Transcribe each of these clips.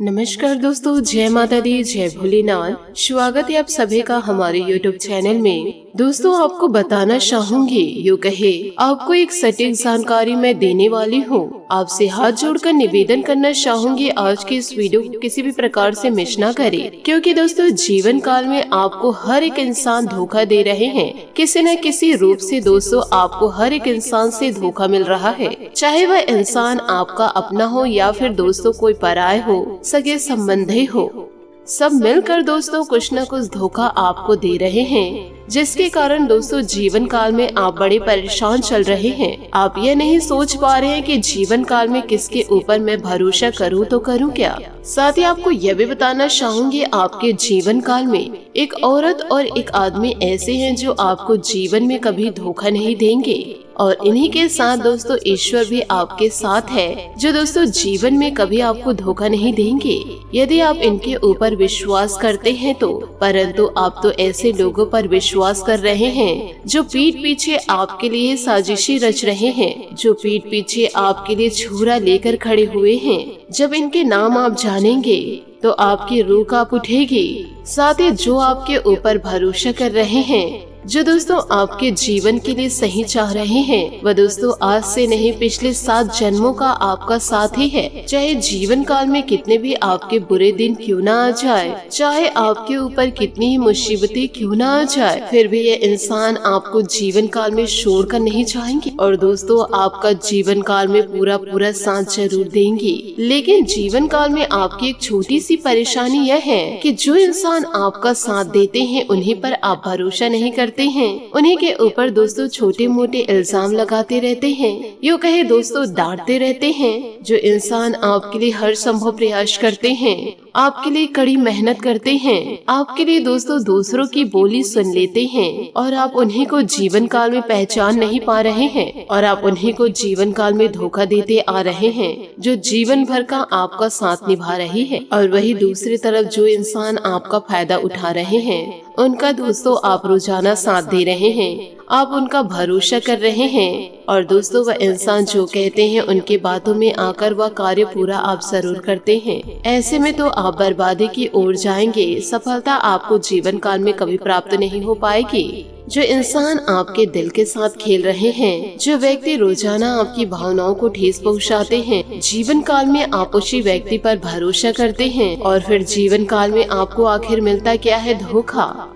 नमस्कार दोस्तों, जय माता दी, जय भोलेनाथ। स्वागत है आप सभी का हमारे YouTube चैनल में। दोस्तों, आपको बताना चाहूंगी, यूँ कहे आपको एक सटीक जानकारी मैं देने वाली हूँ। आपसे हाथ जोड़कर निवेदन करना चाहूंगी, आज की इस वीडियो को किसी भी प्रकार से मिस ना करे, क्योंकि दोस्तों जीवन काल में आपको हर एक इंसान धोखा दे रहे हैं। किसी न किसी रूप से दोस्तों आपको हर एक इंसान से धोखा मिल रहा है, चाहे वह इंसान आपका अपना हो या फिर दोस्तों कोई पराया हो, सगे संबंधी हो। सब मिलकर दोस्तों कुछ न कुछ धोखा आपको दे रहे हैं, जिसके कारण दोस्तों जीवन काल में आप बड़े परेशान चल रहे हैं। आप ये नहीं सोच पा रहे हैं कि जीवन काल में किसके ऊपर मैं भरोसा करूं तो करूं क्या। साथ ही आपको यह भी बताना चाहूंगी, आपके जीवन काल में एक औरत और एक आदमी ऐसे हैं जो आपको जीवन में कभी धोखा नहीं देंगे, और इन्हीं के साथ दोस्तों ईश्वर भी आपके साथ है, जो दोस्तों जीवन में कभी आपको धोखा नहीं देंगे यदि आप इनके ऊपर विश्वास करते हैं तो। परंतु आप तो ऐसे लोगों पर विश्वास कर रहे हैं जो पीठ पीछे आपके लिए साजिशें रच रहे हैं, जो पीठ पीछे आपके लिए छुरा लेकर खड़े हुए हैं। जब इनके नाम आप जानेंगे तो आपकी रूह कांप उठेगी। साथ ही जो आपके ऊपर भरोसा कर रहे हैं, जो दोस्तों आपके जीवन के लिए सही चाह रहे हैं, वह दोस्तों आज से नहीं पिछले 7 जन्मों का आपका साथ ही है। चाहे जीवन काल में कितने भी आपके बुरे दिन क्यों ना आ जाए, चाहे आपके ऊपर कितनी ही मुसीबतें क्यों ना आ जाए, फिर भी ये इंसान आपको जीवन काल में छोड़ कर नहीं जाएंगे, और दोस्तों आपका जीवन काल में पूरा साथ जरूर देंगे। लेकिन जीवन काल में आपकी एक छोटी सी परेशानी यह है कि जो इंसान आपका साथ देते हैं उन्हीं पर आप भरोसा नहीं करते हैं, उन्हीं के ऊपर दोस्तों छोटे मोटे इल्जाम लगाते रहते हैं, यूँ कहे दोस्तों डांटते रहते हैं। जो इंसान आपके लिए हर संभव प्रयास करते हैं, आपके लिए कड़ी मेहनत करते हैं, आपके लिए दोस्तों दूसरों की बोली सुन लेते हैं, और आप उन्हीं को जीवन काल में पहचान नहीं पा रहे हैं, और आप उन्हीं को जीवन काल में धोखा देते आ रहे हैं, जो जीवन भर का आपका साथ निभा रही है। और वही दूसरी तरफ जो इंसान आपका फायदा उठा रहे हैं, उनका दोस्तों आप रोजाना साथ दे रहे हैं, आप उनका भरोसा कर रहे हैं, और दोस्तों वह इंसान जो कहते हैं उनके बातों में आकर वह कार्य पूरा आप जरूर करते हैं। ऐसे में तो आप बर्बादी की ओर जाएंगे, सफलता आपको जीवन काल में कभी प्राप्त नहीं हो पाएगी। जो इंसान आपके दिल के साथ खेल रहे हैं, जो व्यक्ति रोजाना आपकी भावनाओं को ठेस पहुंचाते हैं, जीवन काल में आप उसी व्यक्ति पर भरोसा करते हैं, और फिर जीवन काल में आपको आखिर मिलता क्या है? धोखा।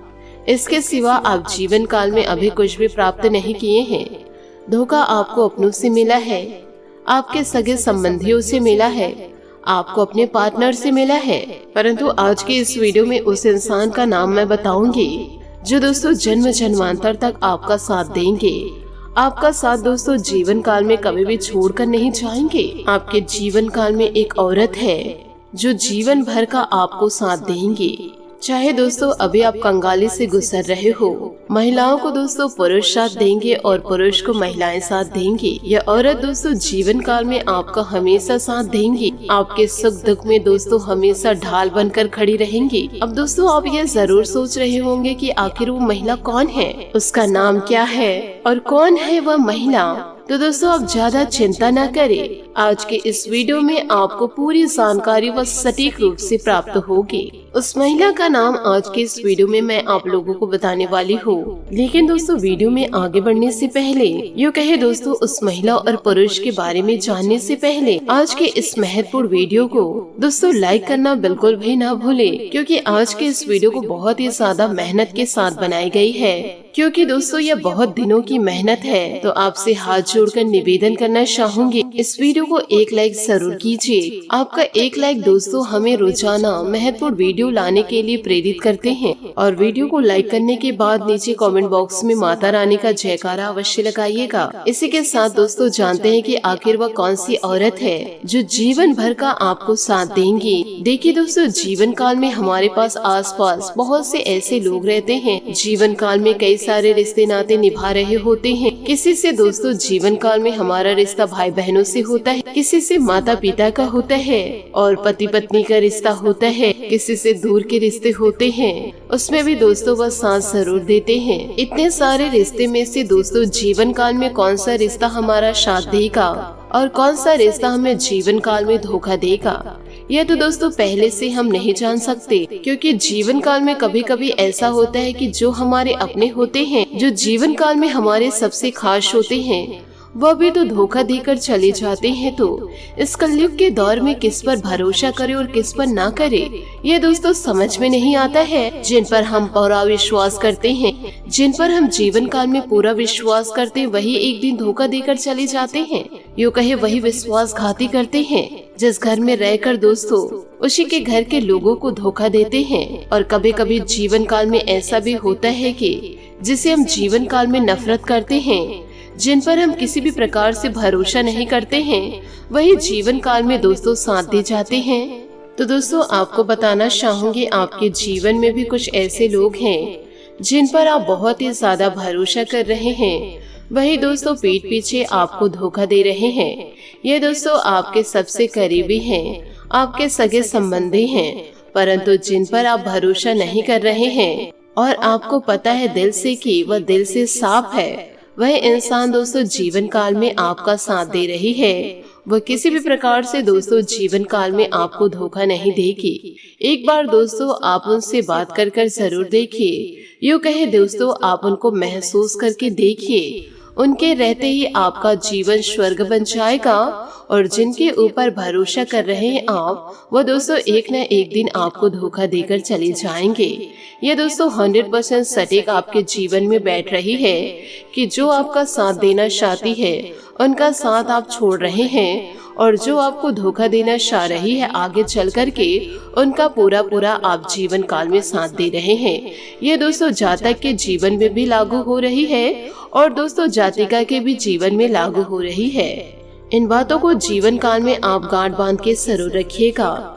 इसके सिवा आप जीवन काल में अभी कुछ भी प्राप्त नहीं किए हैं। धोखा आपको अपनों से मिला है, आपके सगे संबंधियों से मिला है, आपको अपने पार्टनर से मिला है। परंतु आज के इस वीडियो में उस इंसान का नाम मैं बताऊंगी जो दोस्तों जन्म जन्मांतर तक आपका साथ देंगे, आपका साथ दोस्तों जीवन काल में कभी भी छोड़कर नहीं जाएंगे। आपके जीवन काल में एक औरत है जो जीवन भर का आपको साथ देंगे। चाहे दोस्तों अभी आप कंगाली से गुजर रहे हो, महिलाओं को दोस्तों पुरुष साथ देंगे और पुरुष को महिलाएं साथ देंगी। यह औरत दोस्तों जीवन काल में आपका हमेशा साथ देंगी, आपके सुख दुख में दोस्तों हमेशा ढाल बनकर खड़ी रहेंगी। अब दोस्तों आप ये जरूर सोच रहे होंगे कि आखिर वो महिला कौन है, उसका नाम क्या है और कौन है वह महिला। तो दोस्तों आप ज्यादा चिंता न करें, आज के इस वीडियो में आपको पूरी जानकारी व सटीक रूप से प्राप्त होगी। उस महिला का नाम आज के इस वीडियो में मैं आप लोगों को बताने वाली हूँ। लेकिन दोस्तों वीडियो में आगे बढ़ने से पहले, यूँ कहे दोस्तों उस महिला और पुरुष के बारे में जानने से पहले आज के इस महत्वपूर्ण वीडियो को दोस्तों लाइक करना बिल्कुल भी ना भूले, क्योंकि आज के इस वीडियो को बहुत ही ज्यादा मेहनत के साथ बनाई गई है, क्योंकि दोस्तों यह बहुत दिनों की मेहनत है। तो आपसे हाथ जोड़कर निवेदन करना चाहूंगी, इस वीडियो को एक लाइक जरूर कीजिए। आपका एक लाइक दोस्तों हमें रोजाना महत्वपूर्ण वीडियो लाने के लिए प्रेरित करते हैं, और वीडियो को लाइक करने के बाद नीचे कमेंट बॉक्स में माता रानी का जयकारा अवश्य लगाइएगा। इसी के साथ दोस्तों जानते हैं कि आखिर वह कौन सी औरत है जो जीवन भर का आपको साथ देंगी। देखिए दोस्तों, जीवन काल में हमारे पास आसपास बहुत से ऐसे लोग रहते हैं, जीवन काल में कई सारे रिश्ते नाते निभा रहे होते हैं। किसी से दोस्तों जीवन काल में हमारा रिश्ता भाई बहनों से होता है, किसी से माता पिता का होता है और पति पत्नी का रिश्ता होता है, किसी से दूर के रिश्ते होते हैं, उसमें भी दोस्तों वह साथ जरूर देते हैं। इतने सारे रिश्ते में से दोस्तों जीवन काल में कौन सा रिश्ता हमारा साथ देगा और कौन सा रिश्ता हमें जीवन काल में धोखा देगा, यह तो दोस्तों पहले से हम नहीं जान सकते, क्योंकि जीवन काल में कभी कभी ऐसा होता है कि जो हमारे अपने होते हैं, जो जीवन काल में हमारे सबसे खास होते हैं, वह भी तो धोखा देकर चले जाते हैं। तो इस कलयुग के दौर में किस पर भरोसा करे और किस पर ना करे, ये दोस्तों समझ में नहीं आता है। जिन पर हम पूरा विश्वास करते हैं, जिन पर हम जीवन काल में पूरा विश्वास करते हैं, वही एक दिन धोखा देकर चले जाते हैं। यूँ कहे वही विश्वासघाती करते हैं। जिस घर में रहकर दोस्तों उसी के घर के लोगों को धोखा देते हैं। और कभी कभी जीवन काल में ऐसा भी होता है कि जिसे हम जीवन काल में नफरत करते हैं, जिन पर हम किसी भी प्रकार से भरोसा नहीं करते हैं, वही जीवन काल में दोस्तों साथ दे जाते हैं। तो दोस्तों आपको बताना चाहूंगी, आपके जीवन में भी कुछ ऐसे लोग हैं जिन पर आप बहुत ही ज्यादा भरोसा कर रहे हैं, वही दोस्तों पीठ पीछे आपको धोखा दे रहे हैं। ये दोस्तों आपके सबसे करीबी हैं, आपके सगे संबंधी हैं, परंतु जिन पर आप भरोसा नहीं कर रहे हैं और आपको पता है दिल से कि वह दिल से साफ है, वह इंसान दोस्तों जीवन काल में आपका साथ दे रही है। वह किसी भी प्रकार से दोस्तों जीवन काल में आपको धोखा नहीं देगी। एक बार दोस्तों आप उनसे बात कर कर जरूर देखिए। यूँ कहे दोस्तों आप उनको महसूस करके देखिए। उनके रहते ही आपका जीवन स्वर्ग बन जाएगा। और जिनके ऊपर भरोसा कर रहे हैं आप, वो दोस्तों एक न एक दिन आपको धोखा देकर चले जाएंगे। ये दोस्तों 100% सटीक आपके जीवन में बैठ रही है कि जो आपका साथ देना चाहती है, उनका साथ आप छोड़ रहे हैं, और जो आपको धोखा देना चाह रही है आगे चल कर के, उनका पूरा पूरा आप जीवन काल में साथ दे रहे हैं। ये दोस्तों जातक के जीवन में भी लागू हो रही है और दोस्तों जातिका के भी जीवन में लागू हो रही है। इन बातों को जीवन काल में आप गांठ बांध के जरूर रखिएगा।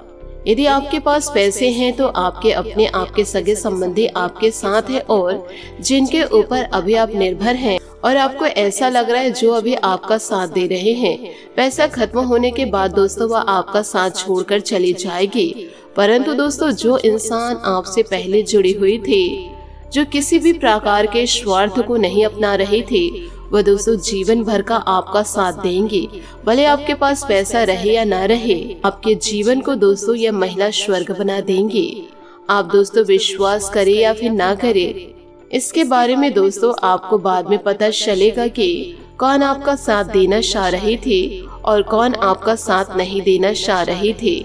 यदि आपके पास पैसे हैं तो आपके अपने, आपके सगे संबंधी आपके साथ है, और जिनके ऊपर अभी आप निर्भर हैं और आपको ऐसा लग रहा है जो अभी आपका साथ दे रहे हैं, पैसा खत्म होने के बाद दोस्तों वह आपका साथ छोड़कर चली जाएगी। परंतु दोस्तों जो इंसान आपसे पहले जुड़ी हुई थी, जो किसी भी प्रकार के स्वार्थ को नहीं अपना रहे थे, वह दोस्तों जीवन भर का आपका साथ देंगे। भले आपके पास पैसा रहे या ना रहे, आपके जीवन को दोस्तों यह महिला स्वर्ग बना देंगे। आप दोस्तों विश्वास करें या फिर ना करें, इसके बारे में दोस्तों आपको बाद में पता चलेगा कि कौन आपका साथ देना चाह रहे थे और कौन आपका साथ नहीं देना चाह रहे थे।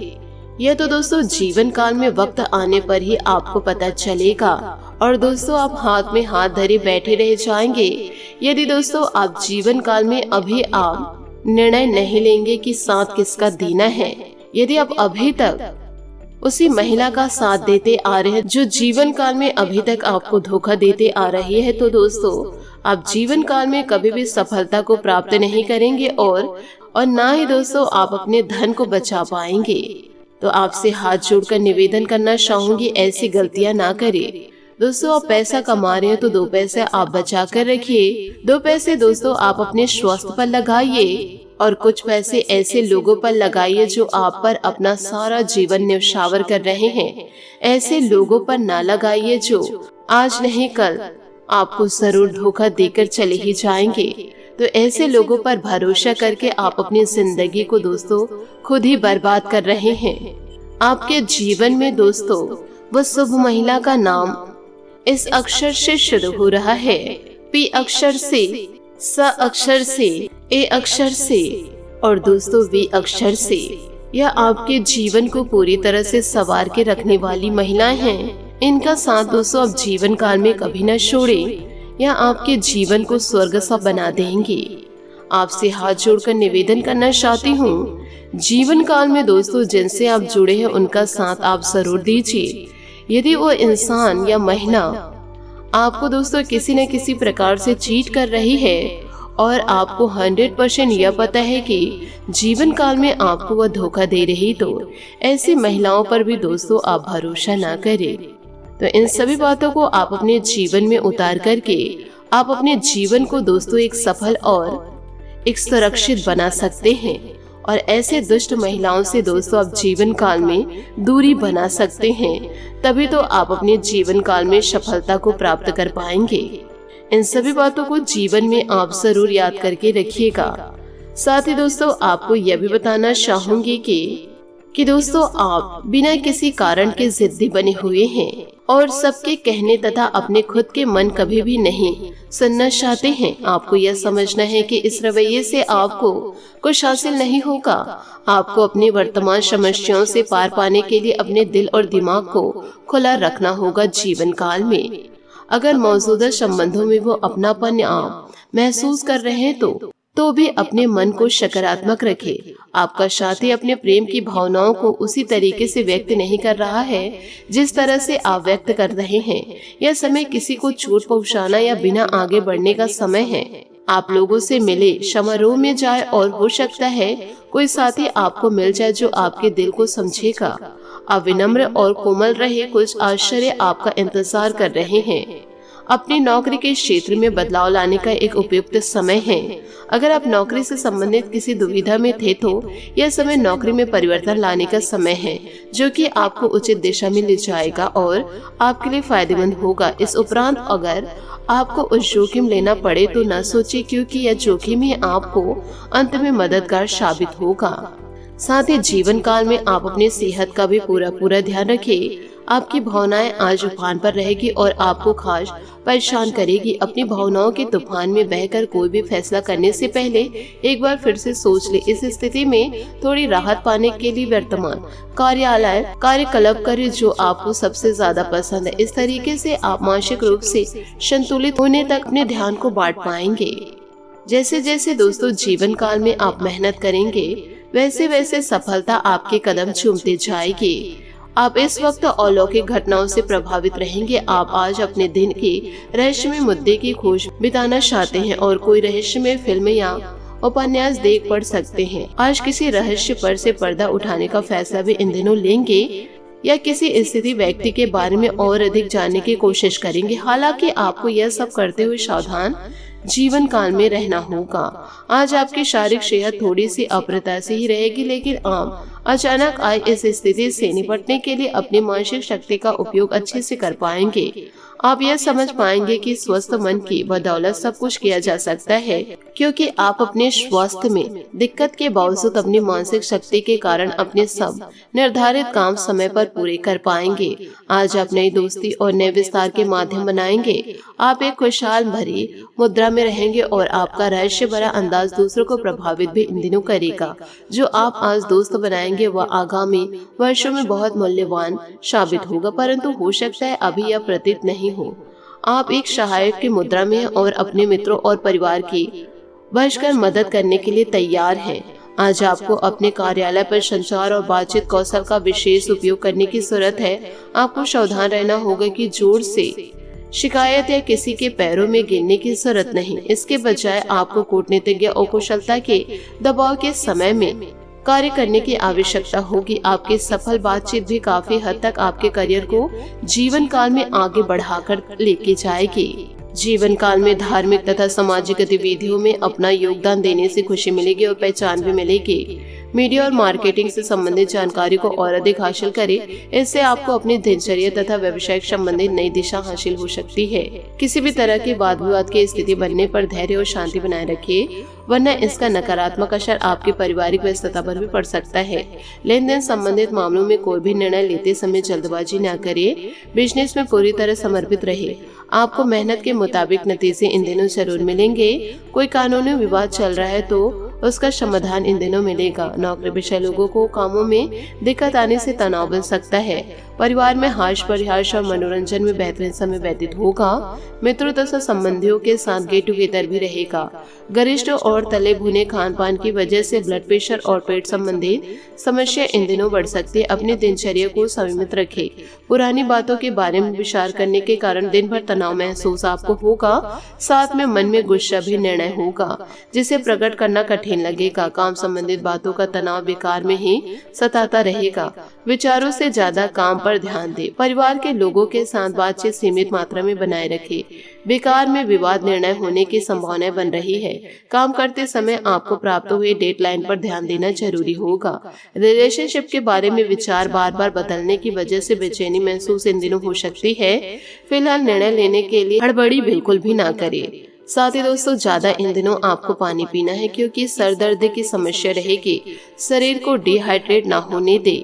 यह तो दोस्तों जीवन काल में वक्त आने पर ही आपको पता चलेगा। और दोस्तों आप हाथ में हाथ धरे बैठे रह जाएंगे यदि दोस्तों आप जीवन काल में अभी आप निर्णय नहीं लेंगे कि साथ किसका देना है। यदि आप अभी तक उसी महिला का साथ देते आ रहे हैं जो जीवन काल में अभी तक आपको धोखा देते आ रही है, तो दोस्तों आप जीवन काल में कभी भी सफलता को प्राप्त नहीं करेंगे और ना ही दोस्तों आप अपने धन को बचा पाएंगे। तो आपसे हाथ जोड़कर निवेदन करना चाहूंगी, ऐसी गलतियां ना करें। दोस्तों आप पैसा कमा रहे हैं तो 2 पैसे आप बचा कर रखिए। 2 पैसे दोस्तों आप अपने स्वास्थ्य पर लगाइए और कुछ पैसे ऐसे लोगों पर लगाइए जो आप पर अपना सारा जीवन न्यौछावर कर रहे हैं। ऐसे लोगों पर ना लगाइए जो आज नहीं कल आपको जरूर धोखा देकर चले ही जाएंगे। तो ऐसे लोगों पर भरोसा करके आप अपनी जिंदगी को दोस्तों खुद ही बर्बाद कर रहे हैं। आपके जीवन में दोस्तों वो शुभ महिला का नाम इस अक्षर से शुरू हो रहा है, पी अक्षर से, स अक्षर से, ए अक्षर से और दोस्तों वी अक्षर से। यह आपके जीवन को पूरी तरह से संवार के रखने वाली महिलाएं हैं। इनका साथ दोस्तों आप जीवन काल में कभी न छोड़ें। यह आपके जीवन को स्वर्ग सा बना देंगे। आपसे हाथ जोड़कर निवेदन करना चाहती हूँ, जीवन काल में दोस्तों जिनसे आप जुड़े हैं उनका साथ आप जरूर दीजिए। यदि वो इंसान या महिला आपको दोस्तों किसी न किसी प्रकार से चीट कर रही है और आपको 100% यह पता है कि जीवन काल में आपको वह धोखा दे रही, तो ऐसी महिलाओं पर भी दोस्तों आप भरोसा ना करें। तो इन सभी बातों को आप अपने जीवन में उतार करके आप अपने जीवन को दोस्तों एक सफल और एक सुरक्षित बना सकते हैं। और ऐसे दुष्ट महिलाओं से दोस्तों आप जीवन काल में दूरी बना सकते हैं। तभी तो आप अपने जीवन काल में सफलता को प्राप्त कर पाएंगे। इन सभी बातों को जीवन में आप जरूर याद करके रखिएगा। साथ ही दोस्तों आपको यह भी बताना चाहूंगी कि कि दोस्तों आप बिना किसी कारण के जिद्दी बने हुए हैं और सबके कहने तथा अपने खुद के मन कभी भी नहीं सुनना चाहते हैं। आपको यह समझना है कि इस रवैये से आपको कुछ हासिल नहीं होगा। आपको अपनी वर्तमान समस्याओं से पार पाने के लिए अपने दिल और दिमाग को खुला रखना होगा। जीवन काल में अगर मौजूदा संबंधों में वो अपनापन आप महसूस कर रहे हैं तो भी अपने मन को सकारात्मक रखें। आपका साथी अपने प्रेम की भावनाओं को उसी तरीके से व्यक्त नहीं कर रहा है जिस तरह से आप व्यक्त कर रहे हैं। यह समय किसी को चोट पहुंचाना या बिना आगे बढ़ने का समय है। आप लोगों से मिले, समारोह में जाए और हो सकता है कोई साथी आपको मिल जाए जो आपके दिल को समझेगा। आप विनम्र और कोमल रहे, कुछ आश्चर्य आपका इंतजार कर रहे हैं। अपनी नौकरी के क्षेत्र में बदलाव लाने का एक उपयुक्त समय है। अगर आप नौकरी से संबंधित किसी दुविधा में थे तो यह समय नौकरी में परिवर्तन लाने का समय है जो कि आपको उचित दिशा में ले जाएगा और आपके लिए फायदेमंद होगा। इस उपरांत अगर आपको उस जोखिम लेना पड़े तो न सोचिए, क्योंकि यह जोखिम ही आपको अंत में मददगार साबित होगा। साथ ही जीवन काल में आप अपनी सेहत का भी पूरा ध्यान रखें। आपकी भावनाएं आज उफान पर रहेगी और आपको खास परेशान करेगी। अपनी भावनाओं के तूफान में बहकर कोई भी फैसला करने से पहले एक बार फिर से सोच ले। इस स्थिति में थोड़ी राहत पाने के लिए वर्तमान कार्यकलाप करें जो आपको सबसे ज्यादा पसंद है। इस तरीके से आप मानसिक रूप से संतुलित होने तक अपने ध्यान को बांट पाएंगे। जैसे जैसे दोस्तों जीवन काल में आप मेहनत करेंगे वैसे वैसे सफलता आपके कदम चूमते जाएगी। आप इस वक्त अलौकिक घटनाओं से प्रभावित रहेंगे। आप आज अपने दिन के रहस्यमय मुद्दे की खोज बिताना चाहते हैं और कोई रहस्यमय फिल्म या उपन्यास देख पढ़ सकते हैं। आज किसी रहस्य पर से पर्दा उठाने का फैसला भी इन दिनों लेंगे या किसी स्थिति व्यक्ति के बारे में और अधिक जानने की कोशिश करेंगे। हालांकि आपको यह सब करते हुए सावधान जीवन काल में रहना होगा। आज आपकी शारीरिक सेहत थोड़ी सी अप्रत्याशित ही रहेगी, लेकिन आप अचानक आई इस स्थिति से निपटने के लिए अपनी मानसिक शक्ति का उपयोग अच्छे से कर पाएंगे। आप यह समझ पाएंगे कि स्वस्थ मन की बदौलत सब कुछ किया जा सकता है, क्योंकि आप अपने स्वास्थ्य में दिक्कत के बावजूद अपनी मानसिक शक्ति के कारण अपने सब निर्धारित काम समय पर पूरे कर पाएंगे। आज आप नई दोस्ती और नए विस्तार के माध्यम बनाएंगे। आप एक खुशहाल भरी मुद्रा में रहेंगे और आपका रहस्य भरा अंदाज दूसरों को प्रभावित भी इन दिनों करेगा। जो आप आज दोस्त बनाएंगे वह आगामी वर्षों में बहुत मूल्यवान साबित होगा, परंतु हो सकता है अभी यह प्रतीत नहीं हो। आप एक सहायक की मुद्रा में हैं और अपने मित्रों और परिवार की बढ़कर मदद करने के लिए तैयार हैं। आज आपको अपने कार्यालय पर संचार और बातचीत कौशल का विशेष उपयोग करने की जरूरत है। आपको सावधान रहना होगा कि जोर से शिकायत या किसी के पैरों में गिरने की जरूरत नहीं। इसके बजाय आपको कूटनीतिज्ञ और कुशलता के दबाव के समय में कार्य करने की आवश्यकता होगी। आपकी सफल बातचीत भी काफी हद तक आपके करियर को जीवन काल में आगे बढ़ाकर लेके जाएगी। जीवन काल में धार्मिक तथा सामाजिक गतिविधियों में अपना योगदान देने से खुशी मिलेगी और पहचान भी मिलेगी। मीडिया और मार्केटिंग से संबंधित जानकारी को और अधिक हासिल करें। इससे आपको अपनी दिनचर्या तथा व्यवसायिक संबंधित नई दिशा हासिल हो सकती है। किसी भी तरह के वाद विवाद की स्थिति बनने पर धैर्य और शांति बनाए रखिए, वरना इसका नकारात्मक असर आपकी पारिवारिक व्यस्तता पर भी पड़ सकता है। लेन देन संबंधित मामलों में कोई भी निर्णय लेते समय जल्दबाजी न करें। बिजनेस में पूरी तरह समर्पित रहे। आपको मेहनत के मुताबिक नतीजे इन दिनों जरूर मिलेंगे। कोई कानूनी विवाद चल रहा है तो उसका समाधान इन दिनों मिलेगा। नौकरी पेशा लोगों को कामों में दिक्कत आने से तनाव बन सकता है। परिवार में हास्य परिहास और मनोरंजन में बेहतरीन समय व्यतीत होगा। मित्रों तथा संबंधियों के साथ गेट टुगेदर भी रहेगा। गरिष्ठ और तले भुने खान पान की वजह से ब्लड प्रेशर और पेट संबंधित समस्या इन दिनों बढ़ सकती है। अपनी दिनचर्या को संयमित रखें। पुरानी बातों के बारे में विचार करने के कारण दिन भर तनाव महसूस आपको होगा। साथ में मन में गुस्सा भी निर्णय होगा जिसे प्रकट करना कठिन लगेगा। काम संबंधित बातों का तनाव बेकार में ही सताता रहेगा। विचारों से ज्यादा काम पर ध्यान दें। परिवार के लोगों के साथ बातचीत सीमित मात्रा में बनाए रखें। बेकार में विवाद निर्णय होने की संभावना बन रही है। काम करते समय आपको प्राप्त हुए डेडलाइन पर ध्यान देना जरूरी होगा। रिलेशनशिप के बारे में विचार बार बार बदलने की वजह से बेचैनी महसूस इन दिनों हो सकती है। फिलहाल निर्णय लेने के लिए हड़बड़ी बिल्कुल भी ना करें। साथ ही दोस्तों ज्यादा इन दिनों आपको पानी पीना है, क्योंकि सर दर्द की समस्या रहेगी। शरीर को डिहाइड्रेट ना होने दे।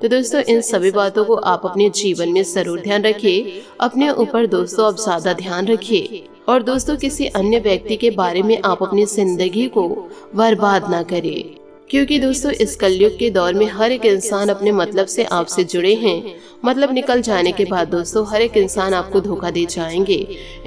तो दोस्तों इन सभी बातों को आप अपने जीवन में जरूर ध्यान रखिए। अपने ऊपर दोस्तों आप ज्यादा ध्यान रखिए, और दोस्तों किसी अन्य व्यक्ति के बारे में आप अपनी जिंदगी को बर्बाद ना करें, क्योंकि दोस्तों इस कलयुग के दौर में हर एक इंसान अपने मतलब से आपसे जुड़े हैं। मतलब निकल जाने के बाद दोस्तों हर एक इंसान आपको धोखा दे जाएंगे।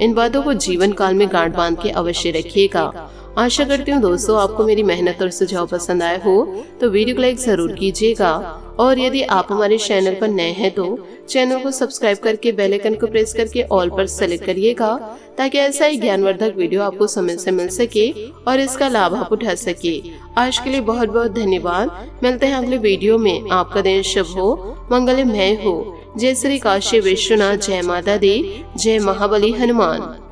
इन बातों को जीवन काल में गांठ बांध के अवश्य रखिएगा। आशा करती हूँ दोस्तों आपको मेरी मेहनत और सुझाव पसंद आए हो तो वीडियो को लाइक जरूर कीजिएगा, और यदि आप हमारे चैनल पर नए हैं तो चैनल को सब्सक्राइब करके बेल आइकन को प्रेस करके ऑल पर सेलेक्ट करिएगा, ताकि ऐसा ही ज्ञानवर्धक वीडियो आपको समय से मिल सके और इसका लाभ आप उठा सके। आज के लिए बहुत बहुत धन्यवाद। मिलते हैं अगले वीडियो में। आपका दिन शुभ हो, मंगलमय हो। जय श्री काशी विश्वनाथ, जय माता दी, जय महाबली हनुमान।